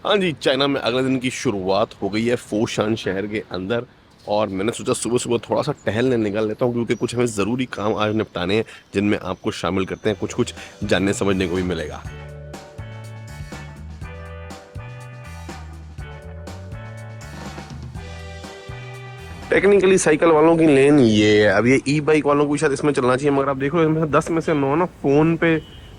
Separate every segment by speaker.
Speaker 1: हाँ जी, चाइना में अगले दिन की शुरुआत हो गई है फोशान शहर के अंदर। और मैंने सोचा सुबह-सुबह थोड़ा-सा टहलने निकल लेता हूँ क्योंकि कुछ हमें ज़रूरी काम आज निपटाने हैं, जिनमें आपको शामिल करते हैं, कुछ-कुछ जानने समझने को भी मिलेगा। टेक्निकली साइकिल वालों की लेन ये है, अब ये ई-बाइक वालों को भी शायद इसमें चलना चाहिए, मगर आप देखो इसमें से 10 में से 9 ना फ़ोन पे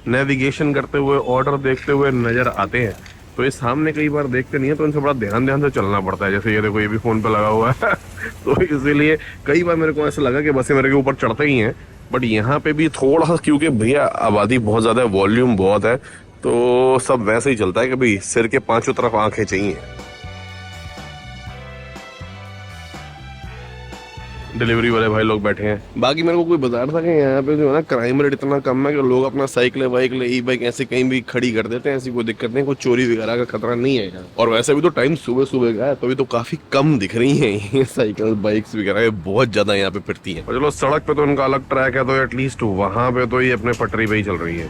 Speaker 1: नेविगेशन करते हुए, ऑर्डर देखते हुए नज़र आते हैं। तो ये सामने कई बार देखते नहीं है, तो इनसे बड़ा ध्यान-ध्यान से चलना पड़ता है। जैसे ये देखो, ये भी फ़ोन पे लगा हुआ है। तो इसीलिए कई बार मेरे को ऐसा लगा कि बसें मेरे के ऊपर चढ़ते ही हैं। बट यहाँ पे भी थोड़ा-सा, क्योंकि भैया आबादी बहुत ज़्यादा है, वॉल्यूम बहुत है, तो सब वैसे ही चलता है कि भई सिर के पाँचों तरफ आँखें चाहिए। डिलीवरी वाले भाई लोग बैठे हैं। बाकी मेरे को कोई बता रहा था कि यहाँ पे जो है ना, क्राइम रेट इतना कम है कि लोग अपना साइकिल वाइकिल ई बाइक ऐसे कहीं भी खड़ी कर देते हैं। ऐसी कोई दिक्कत नहीं, कोई चोरी वगैरह का खतरा नहीं है यहाँ। और वैसे भी तो टाइम सुबह सुबह का है, तो अभी तो काफी कम दिख रही है ये साइकिल बाइक्स वगैरह, ये बहुत ज्यादा यहाँ पे फिरती है। और चलो, सड़क पे तो इनका अलग ट्रैक है, तो एटलीस्ट वहां पे तो ये अपने पटरी पे ही चल रही है।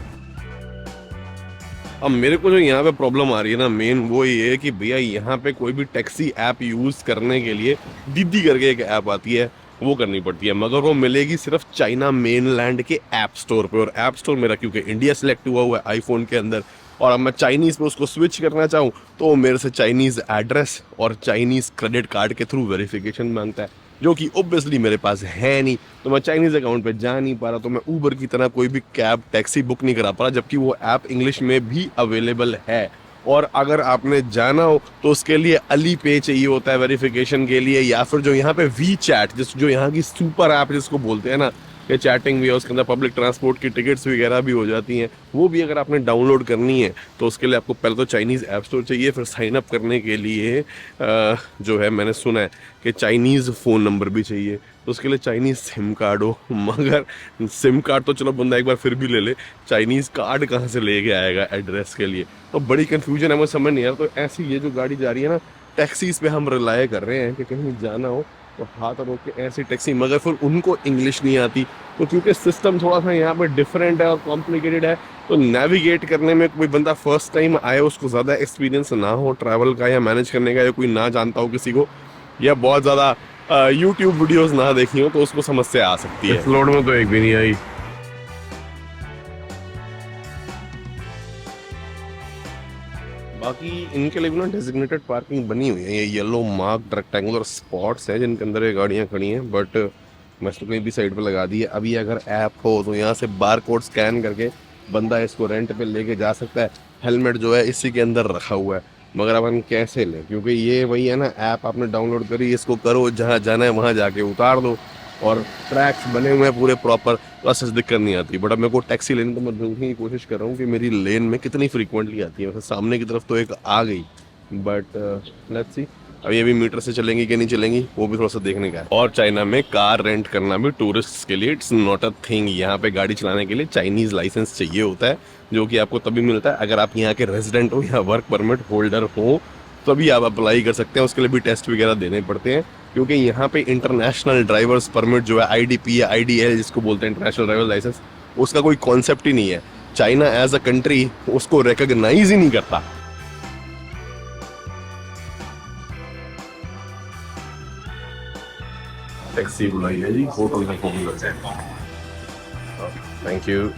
Speaker 1: अब मेरे को जो यहाँ पे प्रॉब्लम आ रही है ना, मेन वो ये है कि भैया यहाँ पे कोई भी टैक्सी ऐप यूज करने के लिए दीदी करके एक ऐप आती है, वो करनी पड़ती है। मगर वो मिलेगी सिर्फ चाइना मेनलैंड के ऐप स्टोर पे। और ऐप स्टोर मेरा क्योंकि इंडिया सेलेक्ट हुआ है आईफोन के अंदर, और अब मैं चाइनीज पे उसको स्विच करना चाहूँ, तो वो मेरे से चाइनीज एड्रेस और चाइनीज क्रेडिट कार्ड के थ्रू वेरिफिकेशन मांगता है, जो कि ऑब्वियसली मेरे पास है नहीं। तो मैं चाइनीज अकाउंट पे जा नहीं पा रहा, तो मैं ऊबर की तरह कोई भी कैब टैक्सी बुक नहीं करा पा रहा, जबकि वो ऐप इंग्लिश में भी अवेलेबल है। और अगर आपने जाना हो तो उसके लिए अली पे चाहिए होता है वेरिफिकेशन के लिए, या फिर जो यहाँ पे वी चैट, जो यहाँ की सुपर ऐप जिसको बोलते हैं ना, ये चैटिंग भी है, उसके अंदर पब्लिक ट्रांसपोर्ट की टिकट्स वगैरह भी हो जाती हैं, वो भी अगर आपने डाउनलोड करनी है तो उसके लिए आपको पहले तो चाइनीज़ ऐप स्टोर चाहिए। फिर साइन अप करने के लिए जो है, मैंने सुना है कि चाइनीज़ फ़ोन नंबर भी चाहिए, तो उसके लिए चाइनीज़ सिम कार्ड हो। मगर सिम कार्ड तो चलो बंदा एक बार फिर भी ले ले, चाइनीज़ कार्ड कहाँ से लेके आएगा एड्रेस के लिए? तो बड़ी कन्फ्यूजन है, मुझे समझ नहीं आ रहा। तो ऐसी ये जो गाड़ी जा रही है ना, टैक्सीज़ पे हम रिलाय कर रहे हैं कि कहीं जाना हो तो हाथ रोक के ऐसी टैक्सी, मगर फिर उनको इंग्लिश नहीं आती। तो क्योंकि सिस्टम थोड़ा सा यहाँ पे डिफरेंट है और कॉम्प्लिकेटेड है, तो नेविगेट करने में कोई बंदा फर्स्ट टाइम आए, उसको ज़्यादा एक्सपीरियंस ना हो ट्रैवल का या मैनेज करने का, या कोई ना जानता हो किसी को, या बहुत ज़्यादा यूट्यूब वीडियोस ना देखी हो, तो उसको समस्या आ सकती है। इस लोड में तो एक भी नहीं आई। बाकी इनके लिए भी ना डेजिग्नेटेड पार्किंग बनी हुई है, ये येलो मार्क रेक्टेंगुलर स्पॉट्स हैं जिनके अंदर ये गाड़ियाँ खड़ी हैं। बट मैं तो कहीं भी साइड पे लगा दी है। अभी अगर ऐप हो तो यहाँ से बार कोड स्कैन करके बंदा इसको रेंट पे लेके जा सकता है। हेलमेट जो है इसी के अंदर रखा हुआ है। मगर अब हम कैसे लें, क्योंकि ये वही है ना, ऐप आपने डाउनलोड करी, इसको करो, जहाँ जाना है वहाँ जाके उतार दो, और ट्रैक्स बने हुए हैं पूरे प्रॉपर, तो ऐसे दिक्कत नहीं आती। बट अब मेरे को टैक्सी लेने, तो मैं ढूंढने की कोशिश कर रहा हूँ कि मेरी लेन में कितनी फ्रीक्वेंटली आती है। वैसे सामने की तरफ तो एक आ गई, बट लेट्स सी अब ये भी मीटर से चलेंगी कि नहीं चलेंगी, वो भी थोड़ा सा देखने का है। और चाइना में कार रेंट करना भी टूरिस्ट्स के लिए इट्स नॉट अ थिंग। यहाँ पे गाड़ी चलाने के लिए चाइनीज लाइसेंस चाहिए होता है, जो कि आपको तभी मिलता है अगर आप यहाँ के रेजिडेंट हो या वर्क परमिट होल्डर हो, तभी आप अप्लाई कर सकते हैं। उसके लिए भी टेस्ट वगैरह देने पड़ते हैं, क्योंकि यहाँ पे इंटरनेशनल ड्राइवर्स परमिट जो है, आईडीपी या आईडीएल जिसको बोलते हैं, इंटरनेशनल ड्राइवर लाइसेंस, उसका कोई कॉन्सेप्ट ही नहीं है। चाइना एज अ कंट्री उसको रिकॉग्नाइज ही नहीं करता। टैक्सी बुलाई है जी, होटल में फोन करते हैं। Thank you.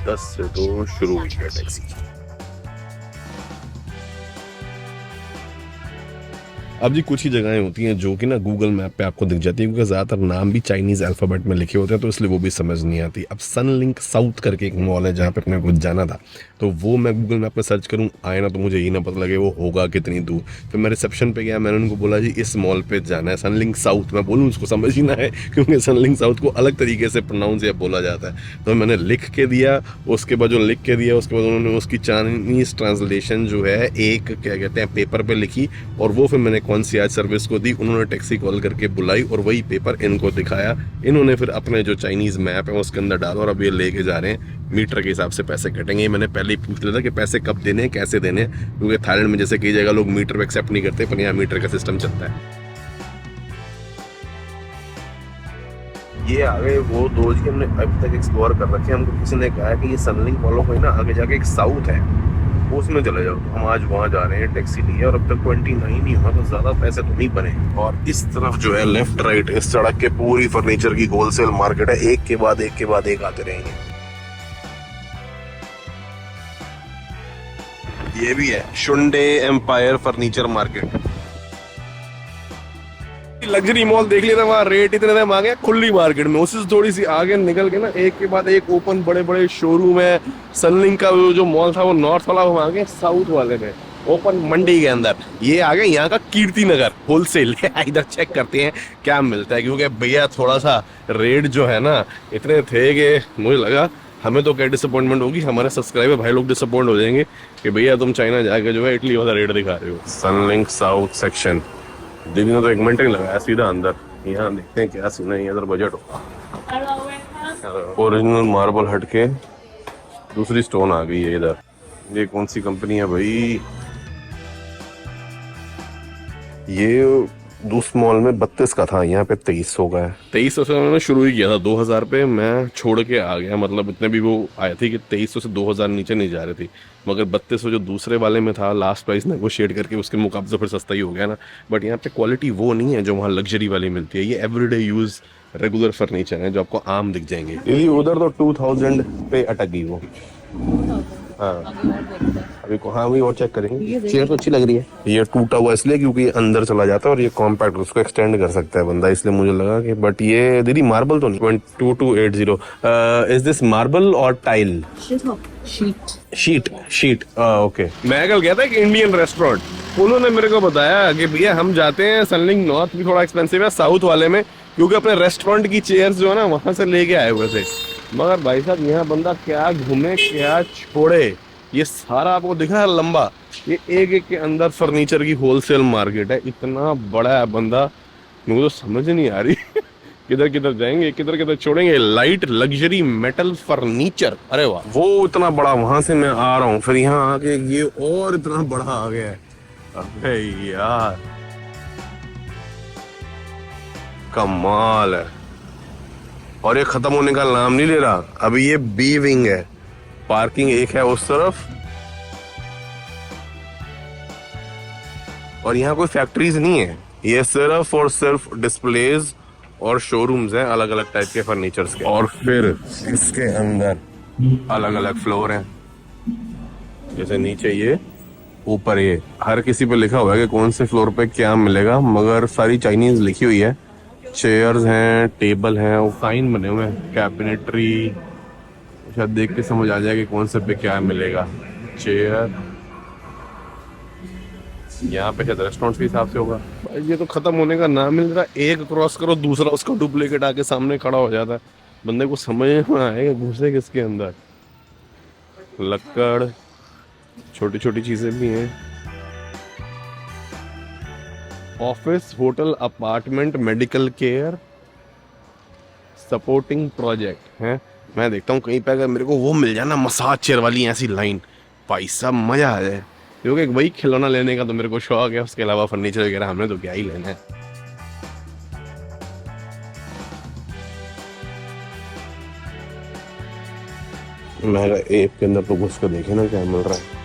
Speaker 1: 10 से तो शुरू हुई है टैक्सी। अब जी कुछ ही जगहें होती हैं जो कि ना गूगल मैप पे आपको दिख जाती है, क्योंकि ज़्यादातर नाम भी चाइनीज़ अल्फ़ाबेट में लिखे होते हैं, तो इसलिए वो भी समझ नहीं आती। अब सनलिंक साउथ करके एक मॉल है जहाँ पे अपने को जाना था, तो वो मैं गूगल मैप पे सर्च करूँ, आए ना तो मुझे ये ना पता लगे वो होगा कितनी दूर। फिर मैं रिसेप्शन पे गया, मैंने उनको बोला जी इस मॉल पे जाना है, सनलिंक साउथ। मैं बोलूँ उसको समझ ही ना है, क्योंकि सनलिंक साउथ को अलग तरीके से प्रोनाउंस या बोला जाता है। तो मैंने लिख के दिया, उसके बाद जो लिख के दिया, उसके बाद उन्होंने उसकी चाइनीज़ ट्रांसलेशन जो है एक क्या कहते हैं पेपर पे लिखी, और वो फिर मैंने कॉन्सियर्ज सर्विस को दी। उन्होंने टैक्सी कॉल करके बुलाई और वही पेपर इनको दिखाया। इन्होंने फिर अपने जो चाइनीज़ मैप है उसके अंदर डाला, और अब ये लेके जा रहे हैं। मीटर के हिसाब से पैसे कटेंगे। मैंने पहले ही पूछ लिया था कि पैसे कब देने हैं, कैसे देने हैं, क्योंकि थाईलैंड में जैसे कई जगह लोग मीटर एक्सेप्ट नहीं करते, पर यहाँ मीटर का सिस्टम चलता है। ये आगे वो दो हमने अभी तक एक्सप्लोर कर रखे हैं। हमको किसी ने कहा है कि ये सनलिंक वालों को ना आगे जाके एक साउथ है, उसमें चले जाओ। हम आज वहाँ जा रहे हैं टैक्सी लिए और अब तक 29 ही हुआ, तो ज्यादा पैसे तो नहीं बने। और इस तरफ जो है लेफ्ट राइट इस सड़क के पूरी फर्नीचर की होलसेल मार्केट है, एक के बाद एक के बाद एक आते रहेंगे। ये भी है Shunde empire furniture market. Luxury mall देख लिया था, वहाँ रेट इतने थे मांगे खुली मार्केट में। उससे थोड़ी सी आगे निकल के ना एक के बाद एक ओपन बड़े बड़े शोरूम है। सनलिंक का जो मॉल था वो नॉर्थ वाला, वो मांगे साउथ वाले में ओपन मंडी के अंदर। ये आ गए यहाँ का कीर्ति नगर होलसेल। इधर चेक करते हैं क्या मिलता है, क्योंकि भैया थोड़ा सा रेट जो है ना इतने थे कि मुझे लगा हमें तो क्या डिसअपॉइंटमेंट होगी, हमारे सब्सक्राइबर भाई लोग डिसअपॉइंट हो जाएंगे कि भैया तुम चाइना जाके जो है इटली वाला रेट दिखा रहे हो। सनलिंक साउथ सेक्शन दीदी ने तो एक मिनट नहीं लगाया, सीधा अंदर। यहाँ देखते हैं क्या सीन है, इधर बजट होगा। ओरिजिनल मार्बल हट के दूसरी स्टोन आ गई है इधर। ये कौन सी कंपनी है भाई? ये दूस मॉल में 32 का था, यहाँ पे 2300 का है। 2300 से मैंने शुरू ही किया था, 2000 पे मैं छोड़ के आ गया। मतलब इतने भी वो आए थे कि 2300 से 2000 नीचे नहीं जा रही थी, मगर 3200 जो दूसरे वाले में था लास्ट प्राइस नेगोशिएट करके उसके मुकाबले फिर सस्ता ही हो गया ना। बट यहाँ पे क्वालिटी वो नहीं है जो वहाँ लग्जरी वाली मिलती है। ये एवरीडे यूज रेगुलर फर्नीचर है जो आपको आम दिख जाएंगे। यदि उधर तो 2000 पे अटक गई वो। हाँ अभी को हाँ वही और चेक करेंगे। चेयर तो अच्छी लग रही है। ये टूटा हुआ इसलिए क्योंकि ये अंदर चला जाता है और ये कॉम्पैक्ट, उसको एक्सटेंड कर सकता है बंदा, इसलिए मुझे लगा कि। बट ये दीदी मार्बल तो नहीं। 2280 इज दिस मार्बल और टाइल? Sheet okay. मैं कल गया था एक इंडियन रेस्टोरेंट, उन्होंने मेरे को बताया कि भैया हम जाते हैं सनलिंक नॉर्थ भी थोड़ा एक्सपेंसिव है, साउथ वाले में, क्योंकि अपने रेस्टोरेंट की चेयर्स जो है ना वहां से लेके आए हुए थे। मगर भाई साहब यहाँ बंदा क्या घूमे क्या छोड़े, ये सारा आपको दिख रहा है लंबा, ये एक एक के अंदर फर्नीचर की होलसेल मार्केट है। इतना बड़ा है बंदा, मुझे तो समझ नहीं आ रही किधर किधर जाएंगे किधर किधर छोड़ेंगे। लाइट लग्जरी मेटल फर्नीचर, अरे वाह। वो इतना बड़ा, वहां से मैं आ रहा हूँ, फिर यहाँ आके ये और इतना बड़ा आ गया है। अबे यार कमाल है। और ये खत्म होने का नाम नहीं ले रहा। अभी ये बी विंग है, पार्किंग एक है उस तरफ, और यहाँ कोई फैक्ट्रीज नहीं है, ये सिर्फ और सिर्फ डिस्प्लेज और शोरूम्स हैं अलग अलग टाइप के फर्नीचर्स के। और फिर इसके अंदर अलग अलग फ्लोर हैं, जैसे नीचे ये, ऊपर ये। हर किसी पे लिखा हुआ है कि कौन से फ्लोर पे क्या मिलेगा, मगर सारी चाइनीज लिखी हुई है। चेयर्स हैं, टेबल हैं, वो साइन बने हुए हैं, कैबिनेटरी, शायद देख के समझ आ जाए कि कौन से पे क्या मिलेगा। चेयर यहाँ पे शायद रेस्टोरेंट के हिसाब से होगा। भाई ये तो खत्म होने का नाम मिल रहा, एक क्रॉस करो दूसरा उसका डुप्लीकेट आके सामने खड़ा हो जाता है। बंदे को समझ में आएगा घुसे किसके अंदर। लक्कड़, छोटी छोटी चीजें भी हैं। Office, hotel, apartment, medical care, supporting project है। मैं देखता हूँ कहीं पे अगर मेरे को वो मिल जाए ना मसाज चेयर वाली ऐसी लाइन, भाई साहब मजा आ जाए। क्योंकि वही खिलौना लेने का तो मेरे को शौक है, उसके अलावा फर्नीचर वगैरह हमने तो क्या ही लेना है। मेरा ऐप के अंदर तो घुस कर देखे ना क्या मिल रहा है।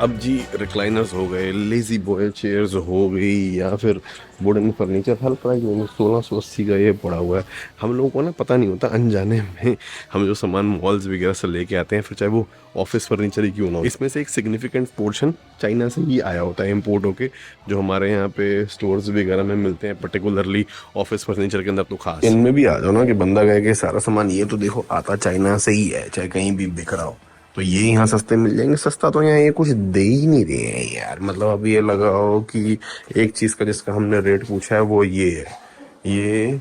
Speaker 1: अब जी रिक्लाइनर्स हो गए, लेजी बॉय चेयर्स हो गई, या फिर वुडन फर्नीचर। हर प्राइस में 1680 का ये पड़ा हुआ है। हम लोगों को ना पता नहीं होता, अनजाने में हम जो सामान मॉल्स वगैरह से लेके आते हैं, फिर चाहे वो ऑफिस फर्नीचर ही क्यों ना हो, इसमें से एक सिग्निफिकेंट पोर्शन चाइना से ही आया होता है, इम्पोर्ट होके, जो हमारे यहाँ पे स्टोर्स वगैरह में मिलते हैं, पर्टिकुलरली ऑफिस फर्नीचर के अंदर तो खास। इनमें भी आ जाओ ना कि बंदा कहे कि सारा सामान ये तो देखो आता चाइना से ही है, चाहे कहीं भी बिक रहा हो, तो ये यहाँ सस्ते मिल जाएंगे। सस्ता तो यहाँ ये कुछ दे ही नहीं रहे हैं यार। मतलब अब ये लगाओ कि एक चीज का जिसका हमने रेट पूछा है वो ये है, ये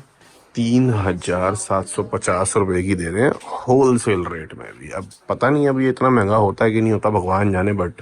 Speaker 1: 3750 रुपए की दे रहे हैं होलसेल रेट में भी। अब पता नहीं अब ये इतना महंगा होता है कि नहीं होता, भगवान जाने, बट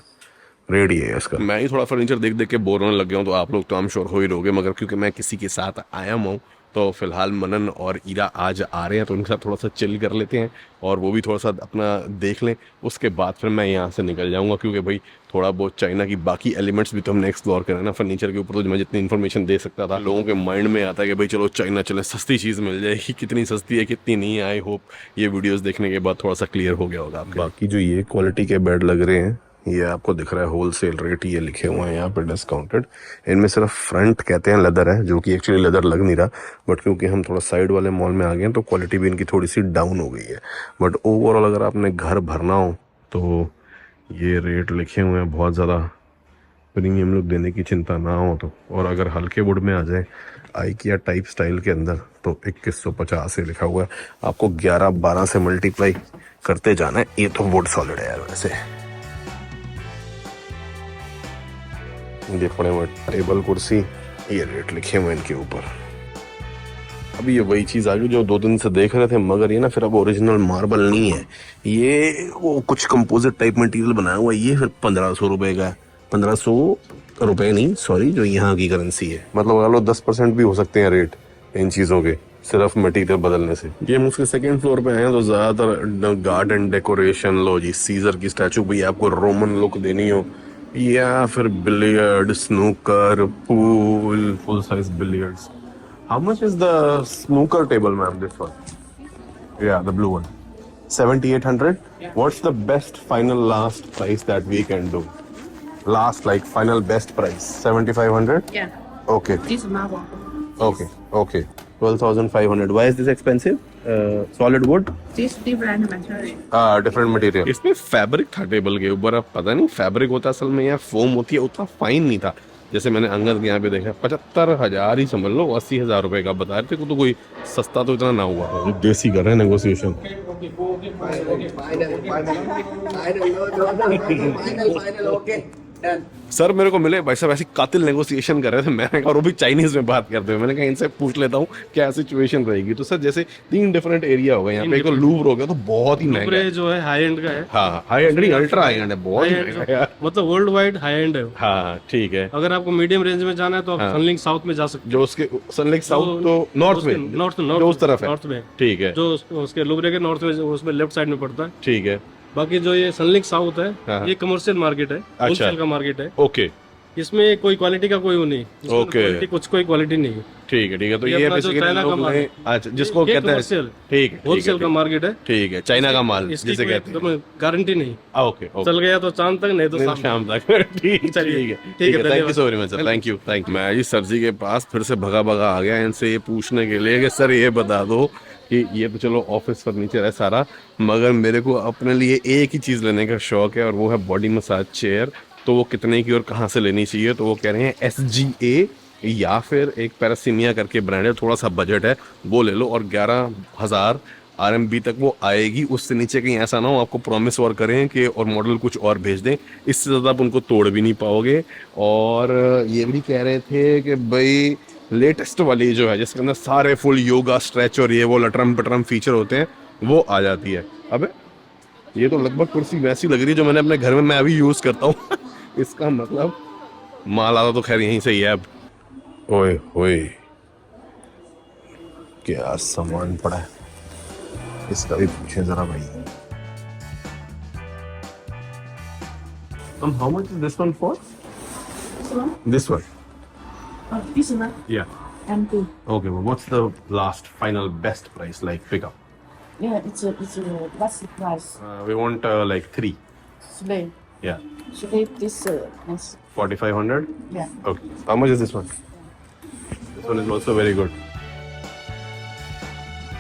Speaker 1: रेट ही है इसका। मैं ही थोड़ा फर्नीचर देख देख के बोर होने लग गया हूँ, तो आप लोग तो आई एम श्योर हो ही रहोगे, मगर क्योंकि मैं किसी के साथ आया हूँ तो फिलहाल मनन और ईरा आज आ रहे हैं, तो उनके साथ थोड़ा सा चिल कर लेते हैं और वो भी थोड़ा सा अपना देख लें। उसके बाद फिर मैं यहाँ से निकल जाऊँगा, क्योंकि भाई थोड़ा बहुत चाइना की बाकी एलिमेंट्स भी तो हमने एक्सप्लोर करना है ना। फर्नीचर के ऊपर तो मैं जितनी इन्फॉर्मेशन दे सकता था, लोगों के माइंड में आता है कि भाई चलो चाइना चले, सस्ती चीज़ मिल जाएगी। कितनी सस्ती है कितनी नहीं है, आई होप ये वीडियोज़ देखने के बाद थोड़ा सा क्लियर हो गया होगा आपको। बाकी जो ये क्वालिटी के बेड लग रहे हैं ये आपको दिख रहा है होलसेल रेट, ये लिखे हुए हैं यहाँ पे डिस्काउंटेड। इनमें सिर्फ फ्रंट कहते हैं लेदर है, जो कि एक्चुअली लेदर लग नहीं रहा, बट क्योंकि हम थोड़ा साइड वाले मॉल में आ गए हैं तो क्वालिटी भी इनकी थोड़ी सी डाउन हो गई है। बट ओवरऑल अगर आपने घर भरना हो तो ये रेट लिखे हुए हैं, बहुत ज़्यादा प्रीमियम लुक देने की चिंता ना हो तो। और अगर हल्के वुड में आ जाए आइकिया टाइप स्टाइल के अंदर तो 2150 से लिखा हुआ है। आपको 11-12 से मल्टीप्लाई करते जाना है। ये तो वुड सॉलिड है यार वैसे। ये पड़े हुए टेबल कुर्सी, ये रेट लिखे हुए इनके ऊपर। अभी ये वही चीज़ आ गई जो 2 दिन से देख रहे थे, मगर ये ना फिर अब ओरिजिनल मार्बल नहीं है, ये वो कुछ कंपोजिट टाइप मटेरियल बनाया हुआ है। ये फिर 1500 रुपए का है। 1500 रुपए नहीं, सॉरी, जो यहाँ की करेंसी है। मतलब अगर लो 10% भी हो सकते हैं रेट इन चीज़ों के, सिर्फ मटेरियल बदलने से। ये हम उसके सेकंड फ्लोर पे हैं तो ज़्यादातर गार्डन डेकोरेशन, लो जी सीजर की स्टैचू भी आपको रोमन लुक देनी हो, या फिर billiard, snooker, pool, full size billiards. How much is the snooker table, ma'am? This one? Yeah, the blue one. 7,800. Yeah. What's the best final last price that we can do? Last, like final best price. 7,500.
Speaker 2: Yeah.
Speaker 1: Okay.
Speaker 2: This is marble.
Speaker 1: Okay. Okay. 12,500. Why is this expensive? Solid wood.
Speaker 2: This different material.
Speaker 1: Different material. इसमें fabric था table के ऊपर, अब पता नहीं fabric होता असल में या फोम होती है, उतना फाइन नहीं था जैसे मैंने अंगद के यहाँ पे देखा। 75,000 ही समझ लो, 80,000 रुपए का बता रहे थे, तो कोई सस्ता तो इतना ना हुआ। देसी कर रहे हैं नेगोशिएशन। सर मेरे को मिले भाई साहब ऐसी कातिल नेगोशिएशन कर रहे थे, मैंने कहा, और वो भी चाइनीज में बात करते हुए, मैंने कहा इनसे पूछ लेता हूँ क्या सिचुएशन रहेगी। तो सर जैसे 3 डिफरेंट एरिया हो गए यहाँ पे, एक तो लूवर हो गया तो बहुत ही महंगा है, जो है हाई एंड का है। हाँ हाई एंड नहीं, अल्ट्रा हाई एंड है, बहुत महंगा है, मतलब वर्ल्ड वाइड हाई एंड है। हाँ ठीक है। अगर आपको मीडियम रेंज में जाना है तो आप सनलिंक साउथ में जा सकते, जो उसके सनलिंक साउथ तो नॉर्थ में, नॉर्थ उस तरफ है, नॉर्थ में, ठीक है, जो उसके लुबरे के नॉर्थ में, उसमें लेफ्ट साइड में पड़ता है, ठीक है। बाकी जो ये सनलिंक साउथ है, ये कमर्शियल मार्केट है, होलसेल का मार्केट है। ओके। इसमें कोई क्वालिटी का कोई वो नहीं, ओके, कुछ कोई क्वालिटी नहीं है, ठीक है ठीक है। तो ये बेसिकली चाइना का माल, अच्छा, जिसको कहते हैं, ठीक है, होलसेल का मार्केट है, ठीक है, चाइना का माल जिसे कहते हैं, गारंटी नहीं। ओके, चल गया तो चांद तक, नहीं तो शाम तक। ठीक है ठीक है, thank you so very much sir, thank you thank you. मैं जी सर जी के पास फिर से भगा भगा आ गया इनसे ये पूछने के लिए कि सर ये बता दो कि ये तो चलो ऑफिस फर्नीचर है सारा, मगर मेरे को अपने लिए एक ही चीज़ लेने का शौक है और वो है बॉडी मसाज चेयर। तो वो कितने की और कहाँ से लेनी चाहिए? तो वो कह रहे हैं SGA या फिर एक पैरासीमिया करके ब्रांड है, थोड़ा सा बजट है, वो ले लो और 11,000 RMB तक वो आएगी। उससे नीचे कहीं ऐसा ना हो आपको प्रॉमिस और करें कि और मॉडल कुछ और भेज दें, इससे ज़्यादा आप उनको तोड़ भी नहीं पाओगे। और ये भी कह रहे थे कि भाई लेटेस्ट वाली जो है जिसके अंदर सारे फुल योगा स्ट्रेच और ये वो लटरम पटरम फीचर होते हैं वो आ जाती है। अबे ये तो लगभग कुर्सी वैसी लग रही है जो मैंने अपने घर में मैं अभी यूज़ करता हूँ। इसका मतलब माल आता तो खैर यहीं से ही है अब। ओए ओए क्या सामान पड़ा है, इसका भी पूछे जरा भाई। How much is this one for?
Speaker 2: This one?
Speaker 1: This one.
Speaker 2: This one?
Speaker 1: Yeah.
Speaker 2: M2.
Speaker 1: Okay, well, what's the last final best price, like pick up?
Speaker 2: Yeah, it's a what's the price?
Speaker 1: We want like 3.
Speaker 2: Slave.
Speaker 1: Yeah.
Speaker 2: Slave this is
Speaker 1: 4,500?
Speaker 2: yeah.
Speaker 1: Okay. How much is this one? This one is also very good.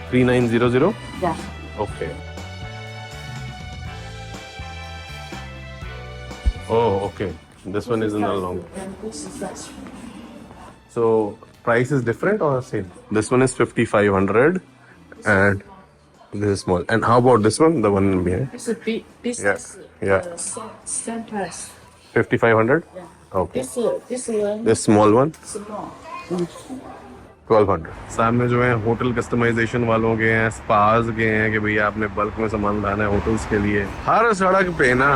Speaker 1: 3,900?
Speaker 2: Yeah.
Speaker 1: Okay. Oh, okay. This one is in the long.
Speaker 2: And this is that.
Speaker 1: So price is different or same? This one is 5,500 and this is small. And how about this one, the one behind?
Speaker 2: This is big. This
Speaker 1: Yeah.
Speaker 2: is
Speaker 1: Yeah.
Speaker 2: same price.
Speaker 1: 5,500?
Speaker 2: Yeah.
Speaker 1: Okay.
Speaker 2: This one
Speaker 1: This small one?
Speaker 2: small.
Speaker 1: 1,200। सामने जो है hotel customization वालों के हैं, spas के हैं कि भैया आपने बल्क में सामान लाना है होटल्स के लिए। हर सड़क पे ना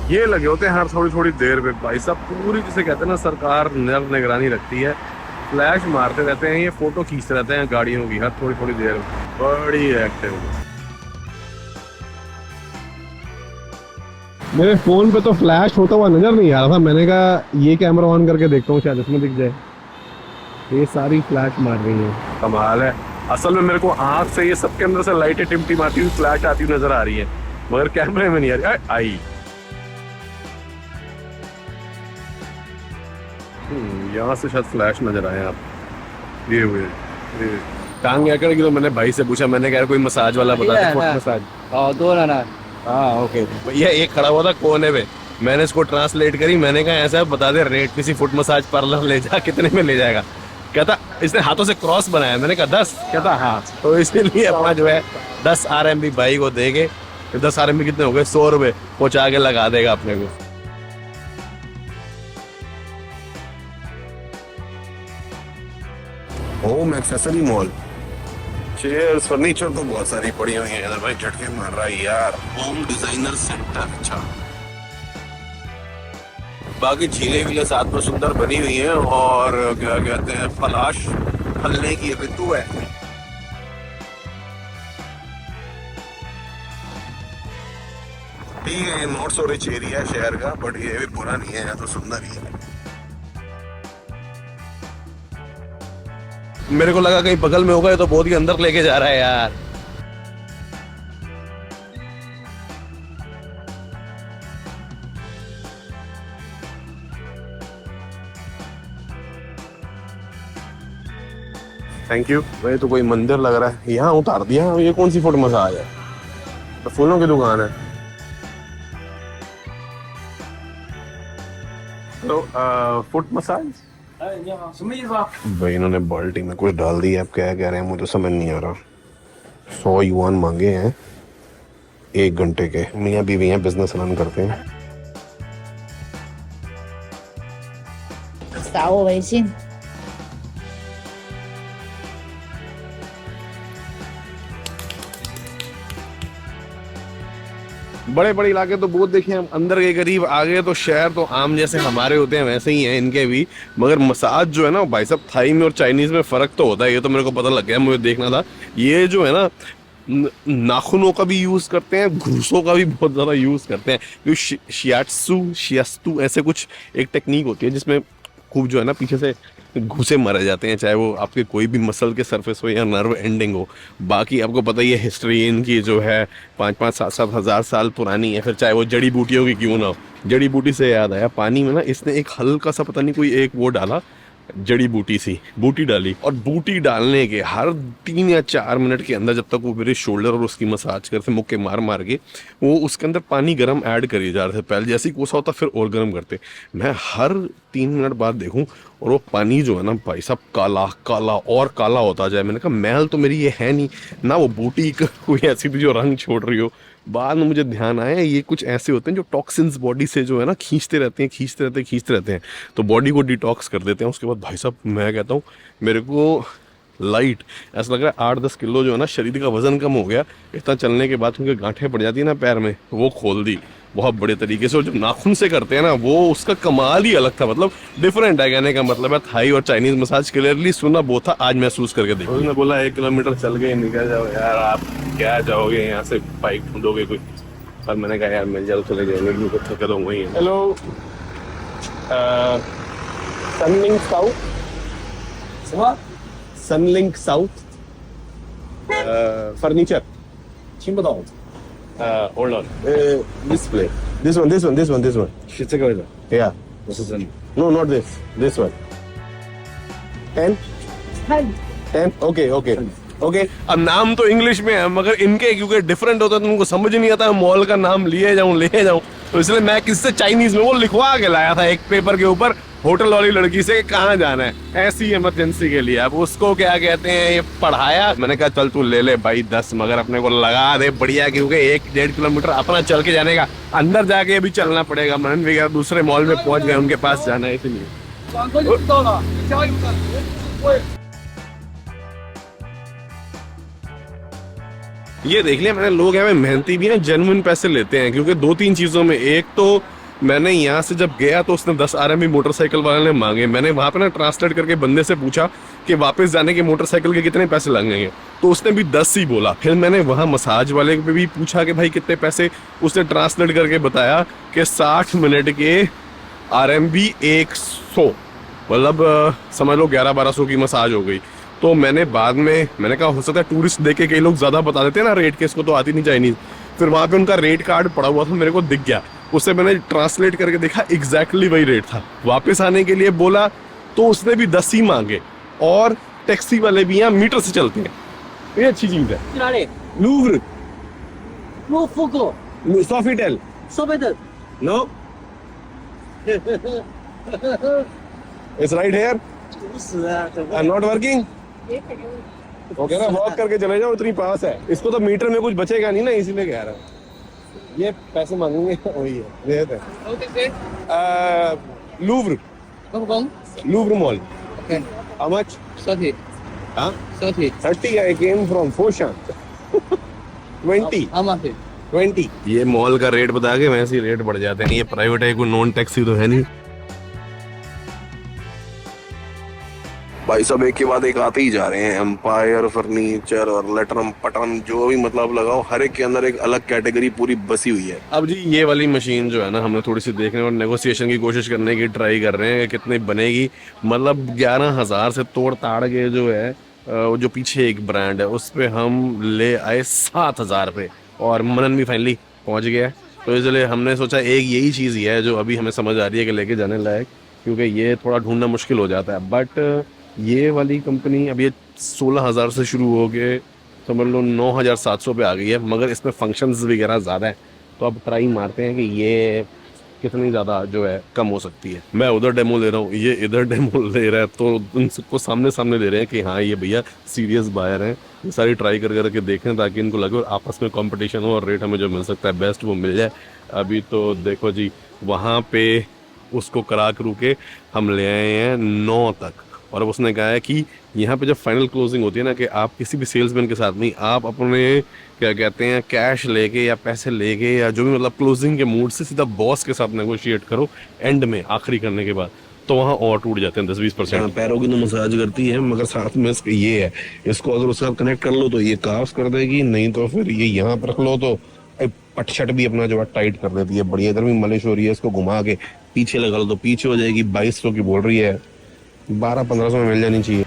Speaker 1: ये लगे होते हैं हर थोड़ी थोड़ी देर पे भाई साहब, पूरी जिसे कहते हैं ना सरकार निगरानी रखती है, फ्लैश मारते रहते हैं, ये फोटो खींचते रहते हैं गाड़ियों की हर थोड़ी थोड़ी देर में, बड़ी एक्टिव। मेरे फोन पे तो फ्लैश होता हुआ नजर नहीं आ रहा था, मैंने कहा ये कैमरा ऑन करके देखता हूँ शायद इसमें दिख जाए। ये सारी फ्लैश मार रही है, कमाल है। असल में मेरे को आँख से ये सबके अंदर से लाइटें टिमटिमाती हुई फ्लैश आती हुई नजर आ रही है, मगर कैमरे में नहीं आ रही। आई यहाँ से शायद फ्लैश नजर आए आप। ये हुए ये टांग क्या करेगी, तो मैंने भाई से पूछा, मैंने कहा कोई मसाज वाला बता दे, फुट मसाज।
Speaker 3: दो ना
Speaker 1: हाँ ओके। भैया एक खड़ा हुआ था कोने पे, मैंने इसको ट्रांसलेट करी, मैंने कहा ऐसा है बता दे रेट, किसी फुट मसाज पार्लर ले जा कितने में ले जाएगा। कहता इसने हाथों से क्रॉस बनाया, मैंने कहा 10, कहता हाँ। तो इसीलिए अपना जो है 10 RMB भाई को देंगे, 10 RMB कितने हो गए, 100 रुपए पहुंचा के लगा देगा अपने को। Home accessory mall, chairs furniture तो बहुत सारी पड़ी हुई है इधर भाई, झटके मार रहा है यार। होम डिजाइनर सेंटर, अच्छा। बाकी झीलें वीलें साथ में सुंदर बनी हुई हैं, और क्या कहते हैं पलाश फलने की ऋतु है। ठीक है, नॉट सो रिच एरिया है शहर का, बट ये भी बुरा नहीं है, तो सुंदर ही है। मेरे को लगा कहीं बगल में होगा, ये तो बहुत ही अंदर लेके जा रहा है यार। Thank you. ये तो कोई मंदिर लग रहा है, यहाँ उतार दिया। ये कौन सी फुट मसाज है, तो फूलों की दुकान है। तो फुट मसाज भाई इन्होंने बाल्टी में कुछ डाल दिया, अब क्या कह रहे हैं मुझे समझ नहीं आ रहा। 100 युआन मांगे हैं 1 घंटे के। मियाँ बीवी हैं, बिजनेस रन करते हैं।
Speaker 2: 扫我微信。
Speaker 1: बड़े बड़े इलाके तो बहुत देखे हम, अंदर के करीब आ गए तो शहर तो आम जैसे हमारे होते हैं वैसे ही हैं इनके भी, मगर मसाज जो है ना भाई साहब, थाई में और चाइनीज में फर्क तो होता है। ये तो मेरे को पता लग गया, मुझे देखना था। ये जो है ना नाखूनों का भी यूज करते हैं, घूसों का भी बहुत ज्यादा यूज करते हैं, क्योंकि शियात्सु ऐसे कुछ एक टेक्निक होती है जिसमें खूब जो है ना पीछे से घुसे मारे जाते हैं, चाहे वो आपके कोई भी मसल के सरफेस हो या नर्व एंडिंग हो। बाकी आपको पता ही है हिस्ट्री इनकी जो है 5-5, 7-7 हज़ार साल पुरानी है। फिर चाहे वो जड़ी बूटियों की क्यों ना हो। जड़ी बूटी से याद आया, पानी में ना इसने एक हल्का सा पता नहीं कोई एक वो डाला, जड़ी बूटी सी बूटी डाली, और बूटी डालने के हर 3 या 4 मिनट के अंदर, जब तक वो मेरे शोल्डर और उसकी मसाज करते मुक्के मार मार के, वो उसके अंदर पानी गर्म ऐड करी जा रहे थे। पहले जैसे ही कोसा होता फिर और गर्म करते। मैं हर 3 मिनट बाद देखूं और वो पानी जो है ना भाई साहब काला काला और काला होता जाए। मैंने कहा मैल तो मेरी ये है नहीं ना, वो बूटी कोई ऐसी भी जो रंग छोड़ रही हो। बाद में मुझे ध्यान आया ये कुछ ऐसे होते हैं जो टॉक्सिन्स बॉडी से जो है ना खींचते रहते हैं, तो बॉडी को डिटॉक्स कर देते हैं। उसके बाद भाई साहब मैं कहता हूँ मेरे को लाइट ऐसा लग रहा है 8-10 किलो जो है ना शरीर का वजन कम हो गया इतना चलने के बाद। क्योंकि गांठें पड़ जाती है ना पैर में, वो खोल दी बहुत बड़े तरीके से। और जब नाखून से करते हैं ना वो उसका कमाल ही अलग था, मतलब डिफरेंट है। कहने का मतलब है थाई और चाइनीज मसाज क्लियरली सुना वो था, आज महसूस करके देखो। उसने बोला 1 किलोमीटर चल के निकल जाओ यार, आप क्या जाओगे यहाँ से, बाइक ढूंढोगे कोई। पर मैंने कहा यार मिल जाओ चले जाएंगे, तो थके तो वही है। Hello Sunlink south, Sunlink south furniture, hold on. This place. This one. Shitsugawa. Yeah.
Speaker 3: This is an
Speaker 1: No, not this. This one. 10? 10? Okay. अब नाम तो इंग्लिश में है, मगर इनके क्योंकि डिफरेंट होता है तो उनको समझ नहीं आता मॉल का नाम ले जाऊं, तो इसलिए मैं किससे चाइनीज में वो लिखवा के लाया था एक पेपर के ऊपर होटल वाली लड़की से कहाँ जाना है ऐसी इमरजेंसी के लिए। अब उसको क्या कहते हैं ये पढ़ाया, मैंने कहा चल तू ले ले भाई 10, मगर अपने को लगा दे बढ़िया, क्योंकि 1-1.5 किलोमीटर अपना चल के जाने का, अंदर जाके भी चलना पड़ेगा। मनन वगैरह दूसरे मॉल में पहुंच गए, उनके पास जाना है इसलिए। ये देख लिया मैंने, लोग हैं मेहनती भी हैं, जेन्युइन पैसे लेते हैं। क्योंकि 2-3 चीजों में, एक तो मैंने यहाँ से जब गया तो उसने 10 RMB मोटरसाइकिल वाले ने मांगे। मैंने वहाँ पे ना ट्रांसलेट करके बंदे से पूछा कि वापस जाने के मोटरसाइकिल के कितने पैसे लगेंगे, तो उसने भी 10 ही बोला। फिर मैंने वहाँ मसाज वाले पे भी पूछा कि भाई कितने पैसे, उसने ट्रांसलेट करके बताया कि 60 मिनट के RMB 100, मतलब समझ लो 1100-1200 की मसाज हो गई। तो मैंने बाद में मैंने कहा हो सकता है टूरिस्ट देख के कई लोग ज़्यादा बता देते हैं ना रेट के, इसको तो आती नहीं चाइनीज। फिर वहाँ पे उनका रेट कार्ड पड़ा हुआ था, मेरे को दिख गया। उससे मैंने ट्रांसलेट करके देखा, एग्जैक्टली वही रेट था। वापस आने के लिए बोला तो उसने भी 10 ही मांगे। और टैक्सी वाले भी यहाँ मीटर से चलते हैं, ये अच्छी चीज है।
Speaker 3: 去哪里？
Speaker 1: Louvre,
Speaker 3: 卢浮宫，
Speaker 1: Sofitel,
Speaker 3: 索菲特。
Speaker 1: no, it's right here,
Speaker 3: 不是啊，这
Speaker 1: I am not working. वो कह रहा वॉक करके चले जाओ, इतनी पास है। इसको तो मीटर में कुछ बचेगा नहीं ना, इसीलिए कह रहा हूँ। ये पैसे मांगेंगे, वही है, रेट है।
Speaker 3: 我这边
Speaker 1: Louvre,
Speaker 3: 卢浮宫。
Speaker 1: Louvre mall.
Speaker 3: OK，
Speaker 1: how much?
Speaker 3: 30，
Speaker 1: हाँ
Speaker 3: 30。
Speaker 1: 30 I came from Foshan. 20
Speaker 3: how much?
Speaker 1: 20। ये मॉल का रेट बता के वैसे ही रेट बढ़ जाते हैं। ये प्राइवेट है, कोई नॉन टैक्सी तो है नहीं। भाई सब एक के बाद एक आते ही जा रहे हैं। एम्पायर फर्नीचर और लटरम पटरम जो भी मतलब लगाओ, हर एक के अंदर एक अलग कैटेगरी पूरी बसी हुई है। अब जी ये वाली मशीन जो है ना, हमने थोड़ी सी देखने और नेगोशिएशन की कोशिश करने की ट्राई कर रहे हैं कि कितनी बनेगी। मतलब 11,000 से तोड़ ताड़ के जो है जो पीछे एक ब्रांड है उस पे हम ले आए 7,000 पे, और मनन भी फाइनली पहुंच गया है। तो इसलिए हमने सोचा एक यही चीज़ ही है जो अभी हमें समझ आ रही है कि लेके जाने लायक, क्योंकि ये थोड़ा ढूंढना मुश्किल हो जाता है। बट ये वाली कंपनी अब ये 16,000 से शुरू हो के समझ लो 9,700 पे आ गई है, मगर इसमें फंक्शंस वगैरह ज़्यादा है। तो अब ट्राई मारते हैं कि ये कितनी ज़्यादा जो है कम हो सकती है। मैं उधर डेमो ले रहा हूँ, ये इधर डेमो ले रहा है, तो उन सबको सामने सामने ले रहे हैं कि हाँ ये भैया सीरियस बायर हैं। ये सारी ट्राई कर करके देखें ताकि इनको लगे और आपस में कंपटीशन हो और रेट हमें जो मिल सकता है बेस्ट वो मिल जाए। अभी तो देखो जी, वहाँ पे उसको करा करू के हम ले आए हैं 9 तक, और अब उसने कहा है कि यहाँ पे जब फाइनल क्लोजिंग होती है ना, कि आप किसी भी सेल्समैन के साथ नहीं, आप अपने क्या कहते हैं कैश लेके या पैसे लेके या जो भी मतलब क्लोजिंग के मूड से सीधा बॉस के साथ नेगोशिएट करो एंड में आखिरी करने के बाद, तो वहाँ और टूट जाते हैं 10-20%। पैरों की तो मसाज करती है, मगर साथ में इसका ये है, इसको अगर उसके साथ कनेक्ट कर लो तो ये काफ्स कर देगी, नहीं तो फिर ये यहाँ पर रख लो तो पटशट भी अपना जो है टाइट कर देती है बढ़िया। इधर भी मालिश हो रही है, इसको घुमा के पीछे लगा लो तो पीछे हो जाएगी। 2200 की बोल रही है, 1200-1500 में मिल जानी चाहिए।